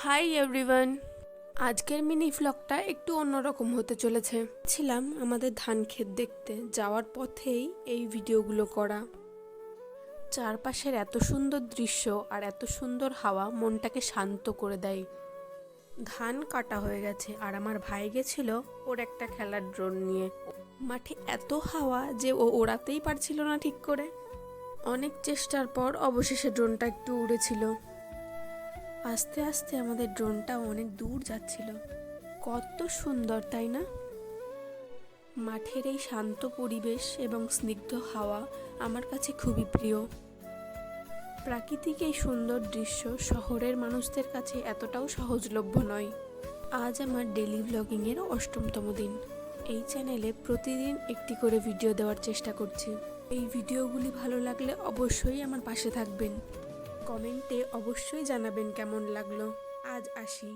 Hi everyone, আজকের mini ভ্লগটা একটু অন্যরকম হতে চলেছে। ছিলাম আমাদের ধান ক্ষেত দেখতে, যাওয়ার পথেই এই ভিডিওগুলো করা। চারপাশের এত সুন্দর দৃশ্য আর এত সুন্দর হাওয়া মনটাকে শান্ত করে দেয়। ধান কাটা হয়ে গেছে আর আমার ভাই গেছিল ওর একটা খেলার ড্রোন নিয়ে। মাঠে এত হাওয়া যে ও ওড়াতেই পারছিল না ঠিক করে। অনেক চেষ্টার পর অবশেষে ড্রোনটা একটু উড়েছিল। আস্তে আস্তে আমাদের ড্রোনটা অনেক দূর যাচ্ছিল। কত সুন্দর তাই না? মাঠের এই শান্ত পরিবেশ এবং স্নিগ্ধ হাওয়া আমার কাছে খুবই প্রিয়। প্রাকৃতিক এই সুন্দর দৃশ্য শহরের মানুষদের কাছে এতটাও সহজলভ্য নয়। আজ আমার ডেলি ব্লগিংয়ের ৮ম দিন। এই চ্যানেলে প্রতিদিন একটি করে ভিডিও দেওয়ার চেষ্টা করছি। এই ভিডিওগুলি ভালো লাগলে অবশ্যই আমার পাশে থাকবেন। কমেন্টে অবশ্যই জানাবেন কেমন লাগলো। আজ আসি।